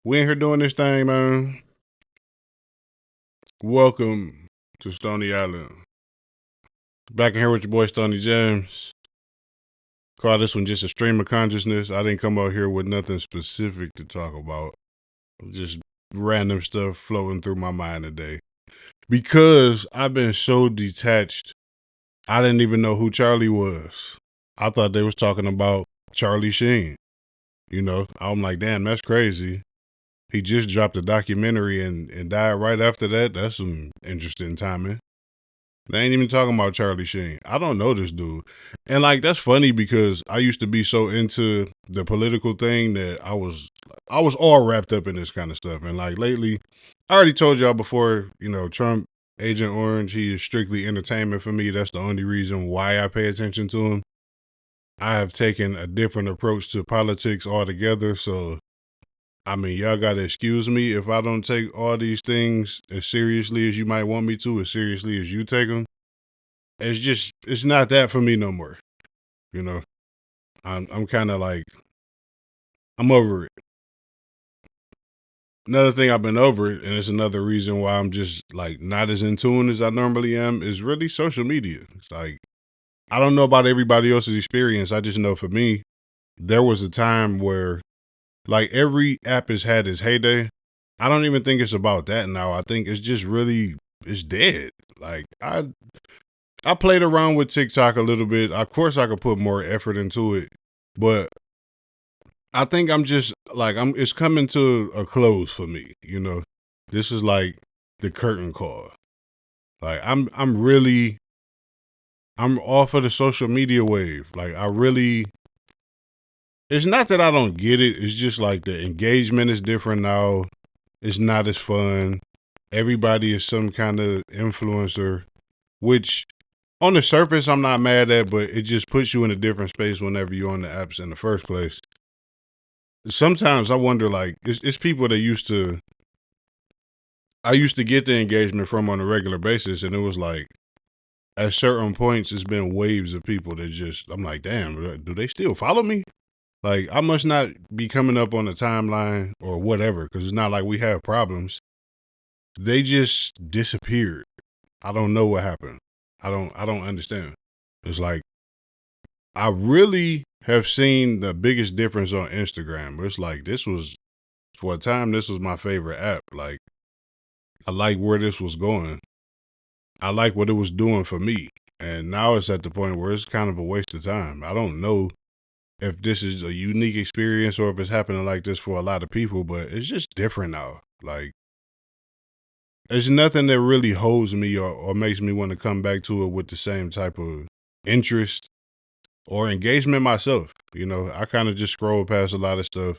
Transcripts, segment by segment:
We in here doing this thing, man. Welcome to Stony Island. Back in here with your boy Stony James. Call this one just a stream of consciousness. I didn't come out here with nothing specific to talk about. Just random stuff flowing through my mind today. Because I've been so detached, I didn't even know who Charlie was. I thought they was talking about Charlie Sheen. I'm like, damn, that's crazy. He just dropped a documentary and died right after that. That's some interesting timing. They ain't even talking about Charlie Sheen. I don't know this dude. And like that's funny because I used to be so into the political thing that I was all wrapped up in this kind of stuff. And like lately, I already told y'all before, Trump, Agent Orange, he is strictly entertainment for me. That's the only reason why I pay attention to him. I have taken a different approach to politics altogether, so I mean, y'all gotta excuse me if I don't take all these things as seriously as you might want me to, as seriously as you take them. It's not that for me no more. You know, I'm kind of like, I'm over it. Another thing I've been over it, and it's another reason why I'm just like not as in tune as I normally am, is really social media. It's like, I don't know about everybody else's experience. I just know for me, there was a time where like every app has had its heyday. I don't even think it's about that now. I think it's just really it's dead. Like I played around with TikTok a little bit. Of course I could put more effort into it, but I think I'm just like it's coming to a close for me. This is like the curtain call. Like I'm off of the social media wave. Like I really it's not that I don't get it. It's just like the engagement is different now. It's not as fun. Everybody is some kind of influencer, which on the surface I'm not mad at, but it just puts you in a different space whenever you're on the apps in the first place. Sometimes I wonder, like, it's people that I used to get the engagement from on a regular basis, and it was like, at certain points, it's been waves of people that I'm like, damn, do they still follow me? Like, I must not be coming up on the timeline or whatever, because it's not like we have problems. They just disappeared. I don't know what happened. I don't understand. It's like I really have seen the biggest difference on Instagram. It's like this was for a time this was my favorite app. Like I like where this was going. I like what it was doing for me. And now it's at the point where it's kind of a waste of time. I don't know if this is a unique experience or if it's happening like this for a lot of people, but it's just different now. Like there's nothing that really holds me or makes me want to come back to it with the same type of interest or engagement myself. I kind of just scroll past a lot of stuff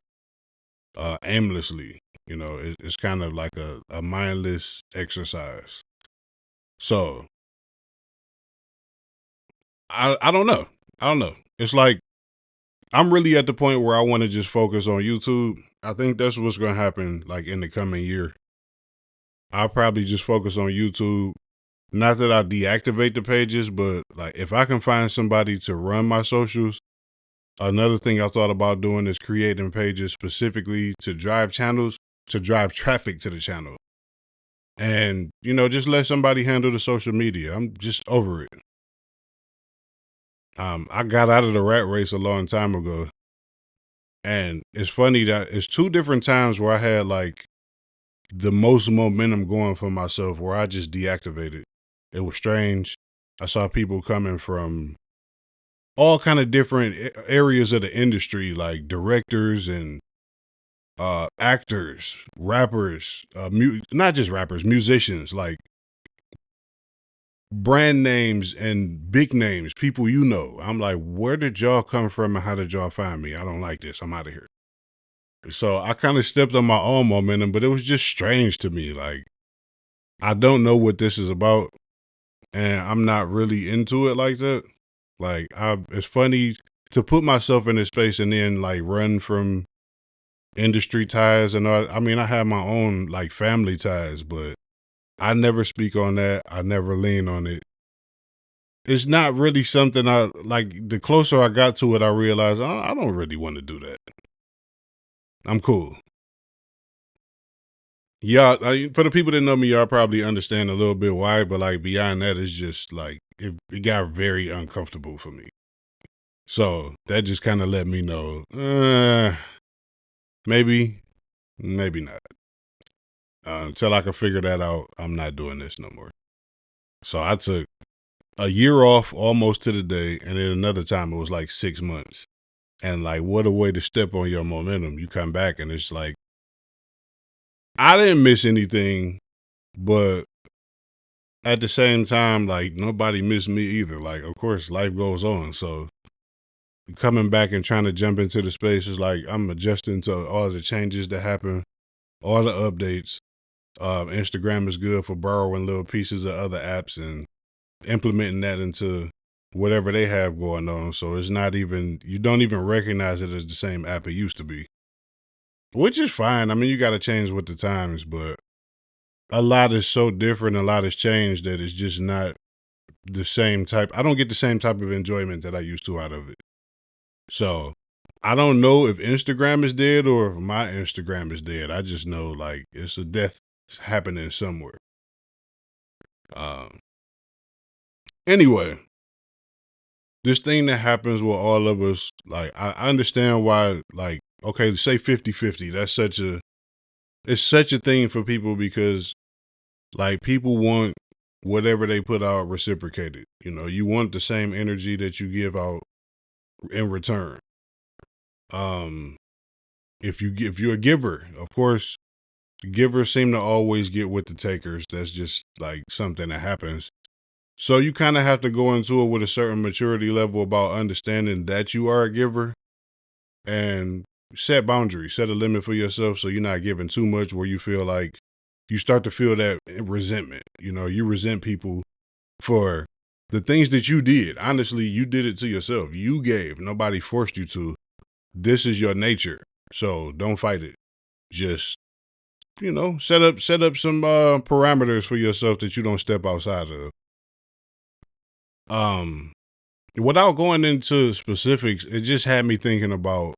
aimlessly. It's kind of like a mindless exercise. So I don't know. I don't know. It's like I'm really at the point where I want to just focus on YouTube. I think that's what's going to happen like in the coming year. I'll probably just focus on YouTube. Not that I deactivate the pages, but like if I can find somebody to run my socials. Another thing I thought about doing is creating pages specifically to drive channels, to drive traffic to the channel. And, just let somebody handle the social media. I'm just over it. I got out of the rat race a long time ago. And it's funny that it's two different times where I had like the most momentum going for myself where I just deactivated. It was strange. I saw people coming from all kind of different areas of the industry, like directors and actors, rappers, not just rappers, musicians, like brand names and big names, people I'm like, where did y'all come from and how did y'all find me? I don't like this. I'm out of here. So I kind of stepped on my own momentum, but it was just strange to me. Like, I don't know what this is about, and I'm not really into it like that. Like, it's funny to put myself in this space and then like run from industry ties and all. I mean, I have my own like family ties, but I never speak on that. I never lean on it. It's not really something I like. The closer I got to it, I realized I don't really want to do that. I'm cool. Yeah, for the people that know me, y'all probably understand a little bit why, but like beyond that, it's just like it got very uncomfortable for me. So that just kind of let me know, maybe, maybe not. Until I can figure that out, I'm not doing this no more. So I took a year off almost to the day, and then another time it was like 6 months. And like, what a way to step on your momentum. You come back and it's like, I didn't miss anything, but at the same time, like nobody missed me either. Like, of course, life goes on. So coming back and trying to jump into the space is like I'm adjusting to all the changes that happen, all the updates. Instagram is good for borrowing little pieces of other apps and implementing that into whatever they have going on. So it's not even, you don't even recognize it as the same app it used to be, which is fine. I mean, you got to change with the times, but a lot is so different. A lot has changed that it's just not the same type. I don't get the same type of enjoyment that I used to out of it. So I don't know if Instagram is dead or if my Instagram is dead. I just know like it's a death happening somewhere. Um, anyway, this thing that happens with all of us, like I understand why, like, okay, say 50-50. It's such a thing for people because like people want whatever they put out reciprocated. You know, you want the same energy that you give out in return. Um, if you're a giver, of course, givers seem to always get with the takers. That's just like something that happens. So you kind of have to go into it with a certain maturity level about understanding that you are a giver and set boundaries, set a limit for yourself so you're not giving too much where you feel like you start to feel that resentment. You know, you resent people for the things that you did. Honestly, you did it to yourself. You gave. Nobody forced you to. This is your nature. So don't fight it. Just, you know, set up some parameters for yourself that you don't step outside of. Um Without going into specifics, it just had me thinking about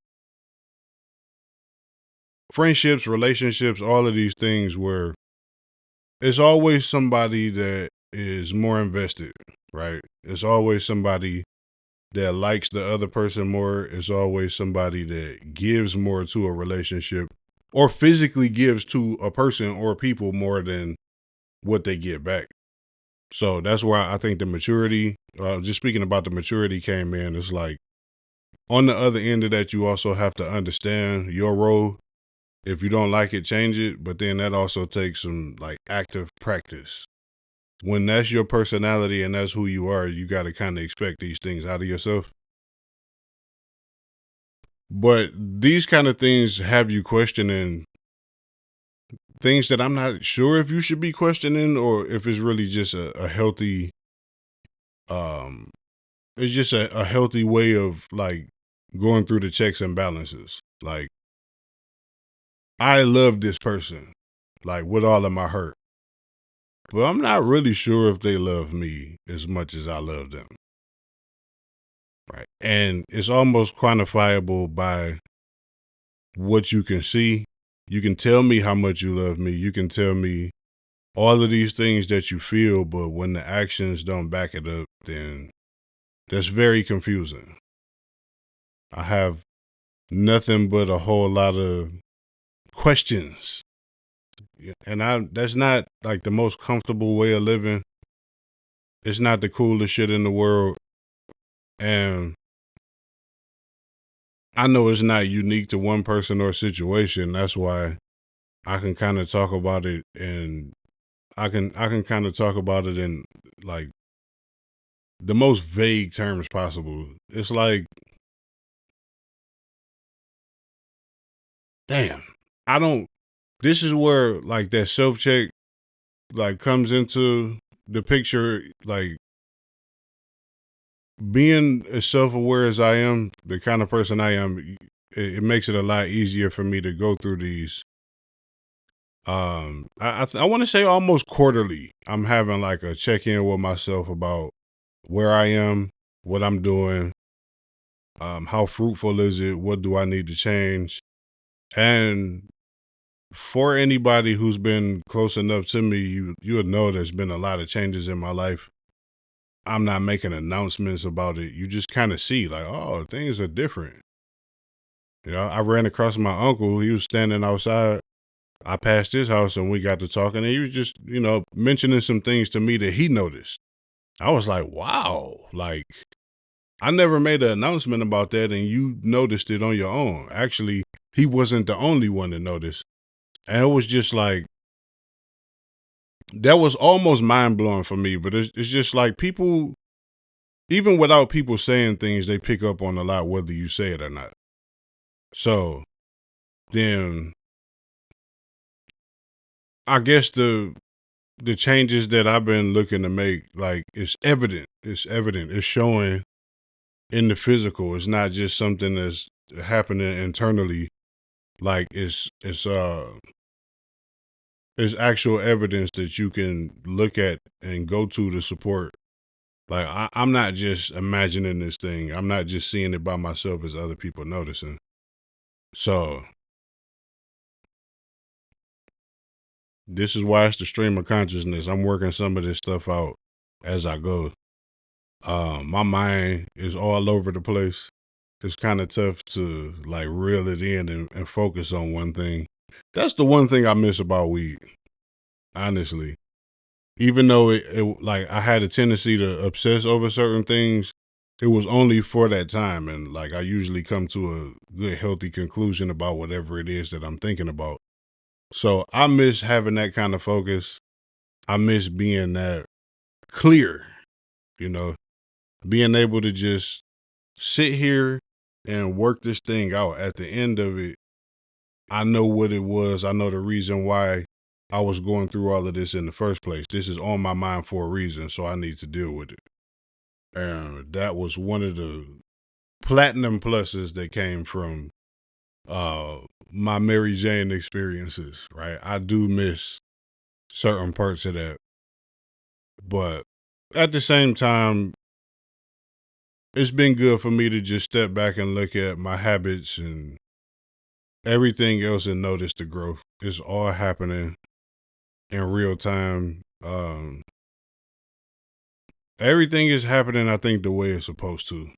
friendships, relationships, all of these things where it's always somebody that is more invested, right? It's always somebody that likes the other person more. It's always somebody that gives more to a relationship or physically gives to a person or people more than what they get back. So that's why I think the maturity, just speaking about the maturity came in. It's like on the other end of that, you also have to understand your role. If you don't like it, change it. But then that also takes some like active practice. When that's your personality and that's who you are, you got to kind of expect these things out of yourself. But these kind of things have you questioning things that I'm not sure if you should be questioning or if it's really just a healthy, um, it's just a healthy way of like going through the checks and balances. Like, I love this person, like with all of my heart, but I'm not really sure if they love me as much as I love them. Right. And it's almost quantifiable by what you can see. You can tell me how much you love me. You can tell me all of these things that you feel, but when the actions don't back it up, then that's very confusing. I have nothing but a whole lot of questions. And that's not like the most comfortable way of living. It's not the coolest shit in the world. And I know it's not unique to one person or situation. That's why I can kind of talk about it and I can kind of talk about it in like the most vague terms possible. It's like, damn, I don't, this is where like that self check like comes into the picture. Like being as self aware as I am, the kind of person I am, it makes it a lot easier for me to go through these. I want to say almost quarterly. I'm having like a check in with myself about where I am, what I'm doing, how fruitful is it, what do I need to change, and For anybody who's been close enough to me, you would know there's been a lot of changes in my life. I'm not making announcements about it. You just kind of see, like, oh, things are different. I ran across my uncle. He was standing outside. I passed his house and we got to talking, and he was just, mentioning some things to me that he noticed. I was like, wow, like, I never made an announcement about that, and you noticed it on your own. Actually, he wasn't the only one to notice. And it was just like, that was almost mind blowing for me, but it's just like people, even without people saying things, they pick up on a lot, whether you say it or not. So then I guess the changes that I've been looking to make, like, it's evident. It's evident. It's showing in the physical. It's not just something that's happening internally. Like it's actual evidence that you can look at and go to support. Like I'm not just imagining this thing. I'm not just seeing it by myself as other people noticing. So this is why it's the stream of consciousness. I'm working some of this stuff out as I go. My mind is all over the place. It's kind of tough to like reel it in and focus on one thing. That's the one thing I miss about weed, honestly. Even though it like I had a tendency to obsess over certain things, it was only for that time. And like I usually come to a good, healthy conclusion about whatever it is that I'm thinking about. So I miss having that kind of focus. I miss being that clear, being able to just sit here and work this thing out. At the end of it, I know what it was. I know the reason why I was going through all of this in the first place. This is on my mind for a reason, so I need to deal with it. And that was one of the platinum pluses that came from my Mary Jane experiences, right? I do miss certain parts of that. But at the same time, it's been good for me to just step back and look at my habits and everything else and notice the growth. It's all happening in real time. Everything is happening, I think, the way it's supposed to.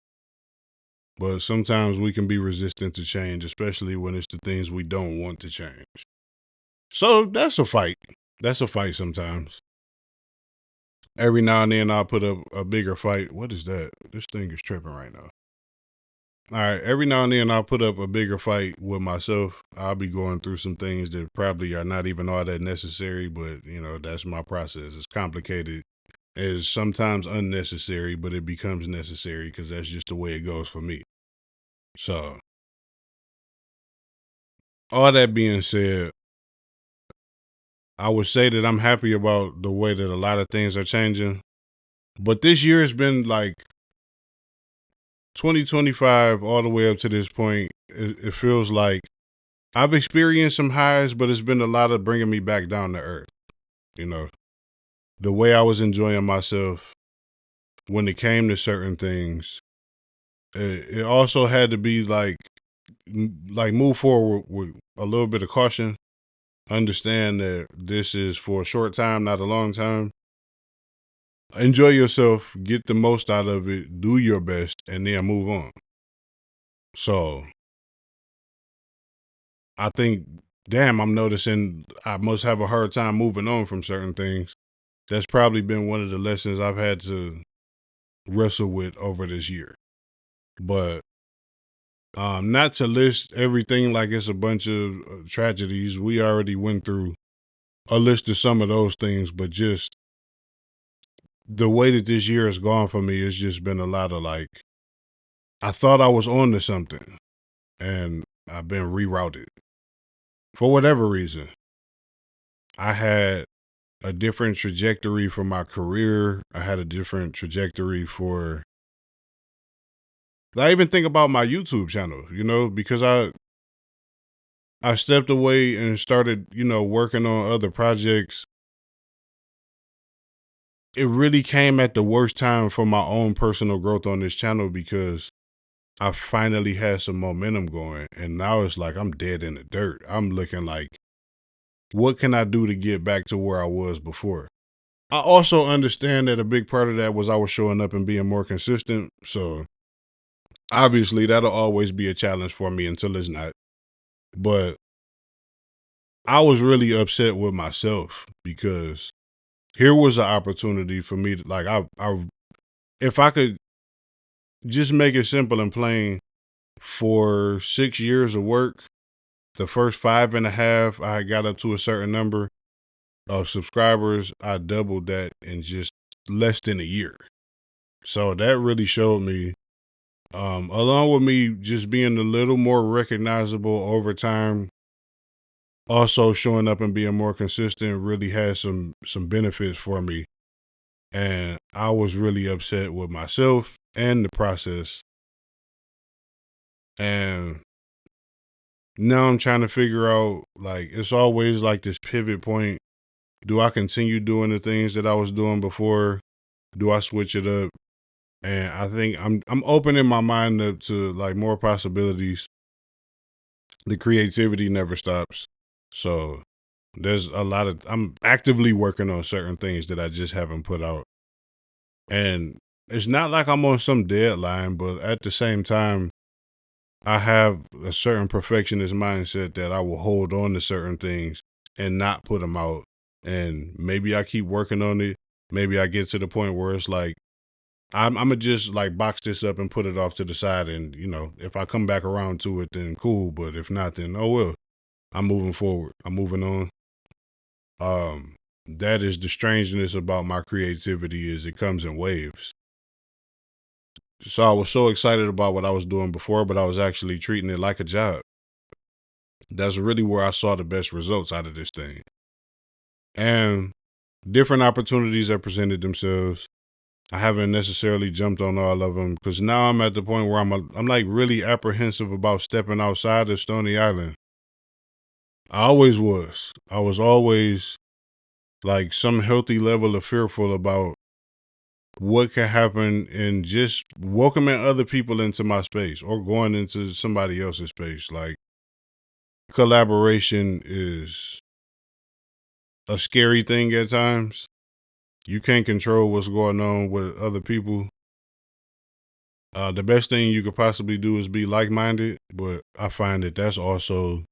But sometimes we can be resistant to change, especially when it's the things we don't want to change. So that's a fight. That's a fight sometimes. Every now and then I'll put up a bigger fight. What is that? This thing is tripping right now. All right. Every now and then I'll put up a bigger fight with myself. I'll be going through some things that probably are not even all that necessary, but that's my process. It's complicated. It's sometimes unnecessary, but it becomes necessary because that's just the way it goes for me. So, all that being said, I would say that I'm happy about the way that a lot of things are changing. But this year has been like 2025 all the way up to this point. It feels like I've experienced some highs, but it's been a lot of bringing me back down to earth. The way I was enjoying myself when it came to certain things, it also had to be like move forward with a little bit of caution. Understand that this is for a short time, not a long time. Enjoy yourself, get the most out of it, do your best, and then move on. So I think, damn, I'm noticing I must have a hard time moving on from certain things. That's probably been one of the lessons I've had to wrestle with over this year. But not to list everything like it's a bunch of tragedies. We already went through a list of some of those things, but just the way that this year has gone for me, it's just been a lot of like, I thought I was on to something and I've been rerouted for whatever reason. I had a different trajectory for my career. I had a different trajectory for, I even think about my YouTube channel, because I stepped away and started, working on other projects. It really came at the worst time for my own personal growth on this channel because I finally had some momentum going, and now it's like I'm dead in the dirt. I'm looking like what can I do to get back to where I was before? I also understand that a big part of that was I was showing up and being more consistent. So obviously that'll always be a challenge for me until it's not. But I was really upset with myself because here was an opportunity for me to like I if I could just make it simple and plain, for 6 years of work, the first 5.5, I had got up to a certain number of subscribers. I doubled that in just less than a year. So that really showed me, along with me just being a little more recognizable over time, also showing up and being more consistent really had some benefits for me. And I was really upset with myself and the process. And now I'm trying to figure out, like, it's always like this pivot point. Do I continue doing the things that I was doing before? Do I switch it up? And I think I'm opening my mind up to like more possibilities. The creativity never stops. So there's a lot of I'm actively working on certain things that I just haven't put out. And it's not like I'm on some deadline, but at the same time, I have a certain perfectionist mindset that I will hold on to certain things and not put them out. And maybe I keep working on it. Maybe I get to the point where it's like, I'm gonna just like box this up and put it off to the side. And, if I come back around to it, then cool. But if not, then oh well. I'm moving forward. I'm moving on. That is the strangeness about my creativity is it comes in waves. So I was so excited about what I was doing before, but I was actually treating it like a job. That's really where I saw the best results out of this thing. And different opportunities have presented themselves. I haven't necessarily jumped on all of them because now I'm at the point where I'm like really apprehensive about stepping outside of Stony Island. I always was. I was always like some healthy level of fearful about what could happen in just welcoming other people into my space or going into somebody else's space. Like collaboration is a scary thing at times. You can't control what's going on with other people. The best thing you could possibly do is be like-minded, but I find that that's also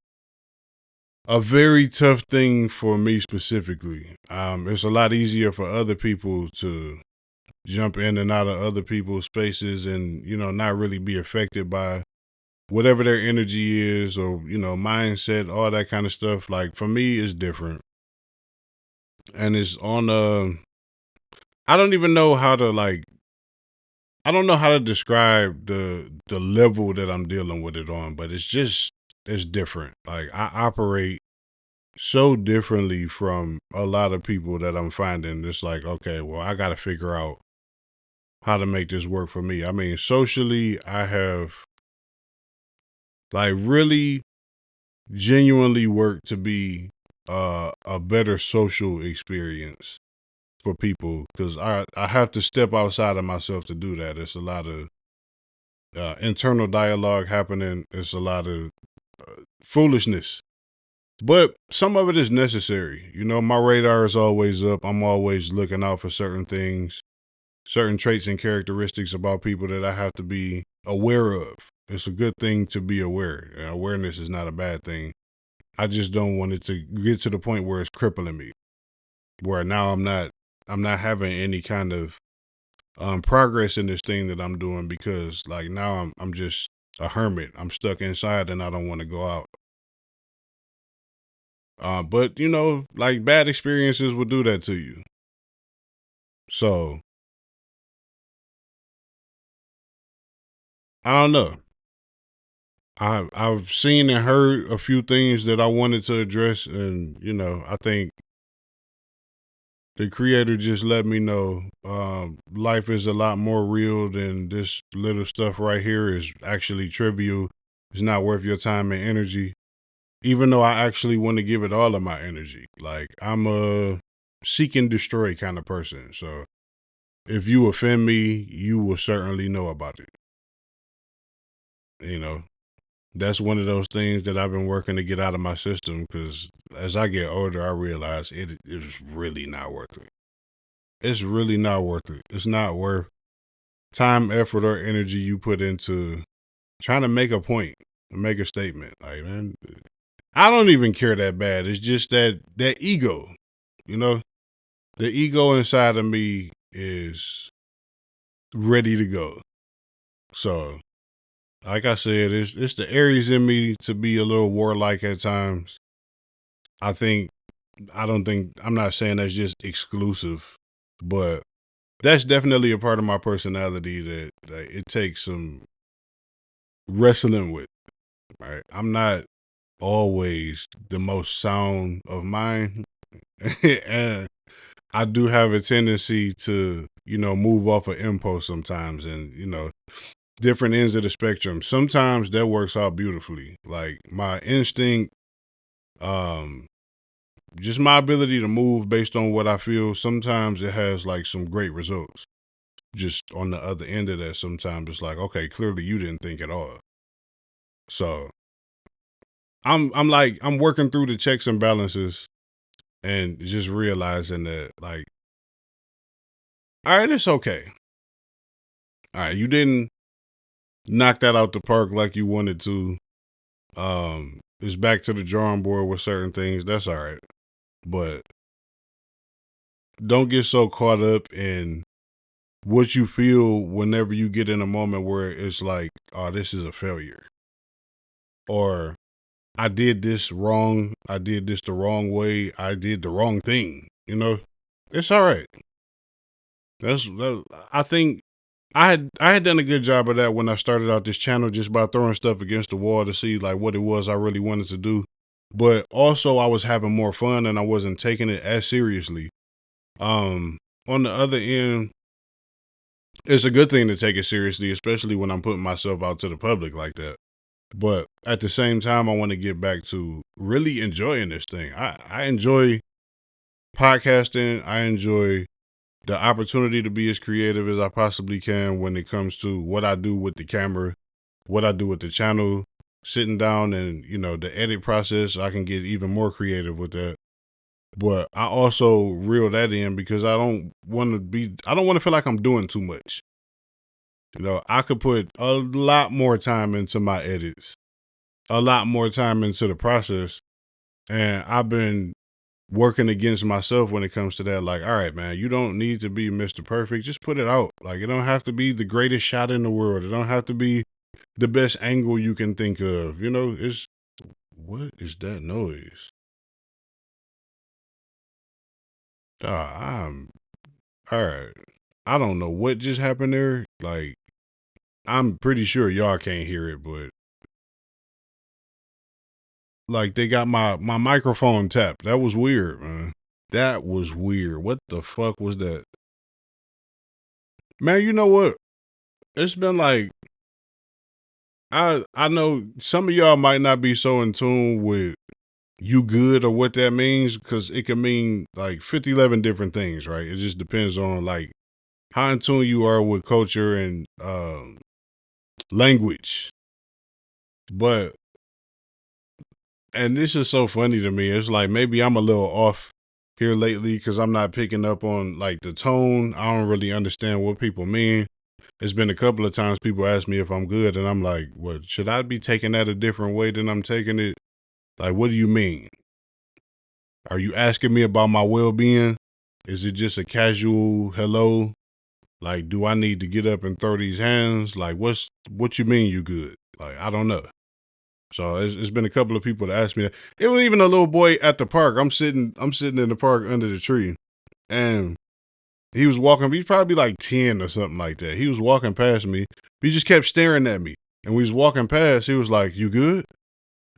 a very tough thing for me specifically. It's a lot easier for other people to jump in and out of other people's spaces and, not really be affected by whatever their energy is or, mindset, all that kind of stuff. Like for me, it's different. And it's on I don't even know how to like I don't know how to describe the level that I'm dealing with it on, but it's different. Like I operate so differently from a lot of people that I'm finding. It's like, okay, well, I got to figure out how to make this work for me. I mean, socially, I have like really genuinely worked to be a better social experience for people because I have to step outside of myself to do that. It's a lot of internal dialogue happening. It's a lot of foolishness, but some of it is necessary. My radar is always up. I'm always looking out for certain things, certain traits and characteristics about people that I have to be aware of. It's a good thing to be aware. Awareness is not a bad thing. I just don't want it to get to the point where it's crippling me, where now I'm not having any kind of progress in this thing that I'm doing because like now I'm just a hermit. I'm stuck inside and I don't want to go out. But like bad experiences will do that to you. So I don't know. I've seen and heard a few things that I wanted to address, and I think the creator just let me know life is a lot more real than this little stuff right here is actually trivial. It's not worth your time and energy. Even though I actually want to give it all of my energy. Like I'm a seek and destroy kind of person. So if you offend me, you will certainly know about it. You know. That's one of those things that I've been working to get out of my system because as I get older, I realize it is really not worth it. It's really not worth it. It's not worth time, effort, or energy you put into trying to make a point, make a statement. Like, man, I don't even care that bad. It's just that ego, you know, the ego inside of me is ready to go. So, like I said, it's the Aries in me to be a little warlike at times. I think I don't think I'm not saying that's just exclusive, but that's definitely a part of my personality that it takes some wrestling with. Right, I'm not always the most sound of mind, and I do have a tendency to move off of impulse sometimes, and different ends of the spectrum. Sometimes that works out beautifully. Like my instinct, um, just my ability to move based on what I feel. Sometimes it has like some great results. Just on the other end of that, sometimes it's like, okay, clearly you didn't think at all. So I'm working through the checks and balances and just realizing that like, all right, it's okay. All right, you didn't knock that out the park like you wanted to. It's back to the drawing board with certain things. That's all right. But don't get so caught up in what you feel whenever you get in a moment where it's like, oh, this is a failure. Or I did this wrong. I did this the wrong way. I did the wrong thing. It's all right. I think I had done a good job of that when I started out this channel, just by throwing stuff against the wall to see like what it was I really wanted to do. But also I was having more fun and I wasn't taking it as seriously. On the other end, it's a good thing to take it seriously, especially when I'm putting myself out to the public like that. But at the same time, I want to get back to really enjoying this thing. I enjoy podcasting. I enjoy the opportunity to be as creative as I possibly can when it comes to what I do with the camera, what I do with the channel, sitting down and, the edit process. I can get even more creative with that. But I also reel that in because I don't want to feel like I'm doing too much. I could put a lot more time into my edits, a lot more time into the process. And I've been working against myself when it comes to that. Like, all right, man, you don't need to be Mr. Perfect. Just put it out. Like, it don't have to be the greatest shot in the world. It don't have to be the best angle you can think of. What is that noise? I'm all right. I don't know what just happened there. Like, I'm pretty sure y'all can't hear it, but like they got my microphone tapped. That was weird, man. That was weird. What the fuck was that? Man, you know what? It's been like I know some of y'all might not be so in tune with you good or what that means because it can mean like 50, 11 different things, right? It just depends on like how in tune you are with culture and language. But and this is so funny to me. It's like maybe I'm a little off here lately because I'm not picking up on like the tone. I don't really understand what people mean. It's been a couple of times people ask me if I'm good, and I'm like, what, should I be taking that a different way than I'm taking it? Like, what do you mean? Are you asking me about my well being? Is it just a casual hello? Like, do I need to get up and throw these hands? Like, what you mean you good? Like, I don't know. So it's been a couple of people that asked me that. It was even a little boy at the park. I'm sitting in the park under the tree, and he was walking. He's probably like 10 or something like that. He was walking past me. He just kept staring at me, and we was walking past. He was like, "You good?"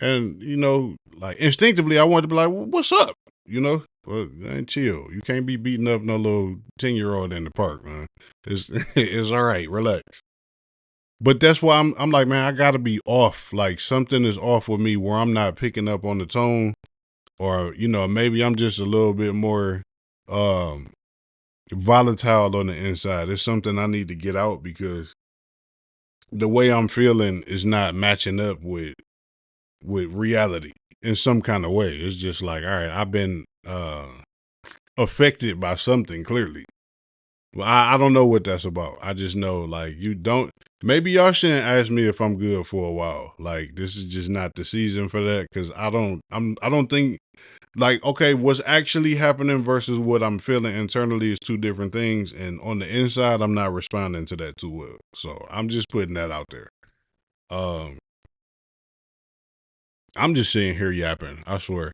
And like instinctively, I wanted to be like, well, "What's up?" Well, man, chill. You can't be beating up no little 10-year-old in the park, man. It's it's all right. Relax. But that's why I'm like, man, I gotta be off. Like something is off with me where I'm not picking up on the tone, or maybe I'm just a little bit more um volatile on the inside. It's something I need to get out because the way I'm feeling is not matching up with reality in some kind of way. It's just like, all right, I've been affected by something clearly. Well, I don't know what that's about. I just know like you don't. Maybe y'all shouldn't ask me if I'm good for a while. Like this is just not the season for that because I don't think like okay, what's actually happening versus what I'm feeling internally is two different things, and on the inside, I'm not responding to that too well. So I'm just putting that out there. Um, I'm just sitting here yapping. I swear.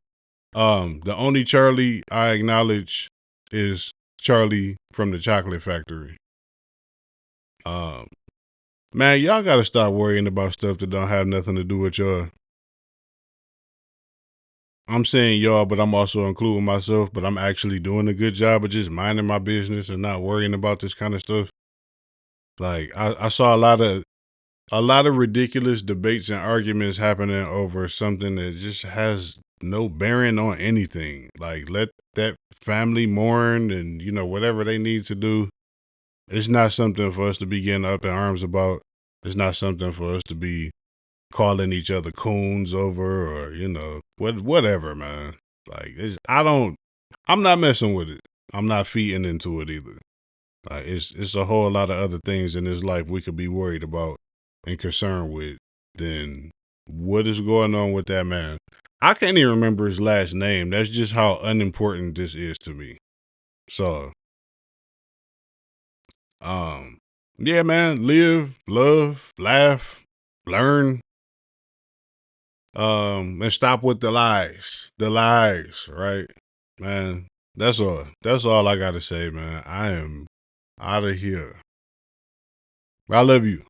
The only Charlie I acknowledge is Charlie from the Chocolate Factory. Um, man, y'all gotta stop worrying about stuff that don't have nothing to do with y'all. I'm saying y'all, but I'm also including myself. But I'm actually doing a good job of just minding my business and not worrying about this kind of stuff. Like I saw a lot of ridiculous debates and arguments happening over something that just has no bearing on anything. Like let that family mourn and you know whatever they need to do. It's not something for us to be getting up in arms about. It's not something for us to be calling each other coons over or you know whatever, man. Like I'm not messing with it. I'm not feeding into it either. Like it's a whole lot of other things in this life we could be worried about and concerned with than what is going on with that man. I can't even remember his last name. That's just how unimportant this is to me. So, um, yeah, man, live, love, laugh, learn, and stop with the lies. The lies, right? Man, that's all. That's all I gotta say, man. I am out of here. I love you.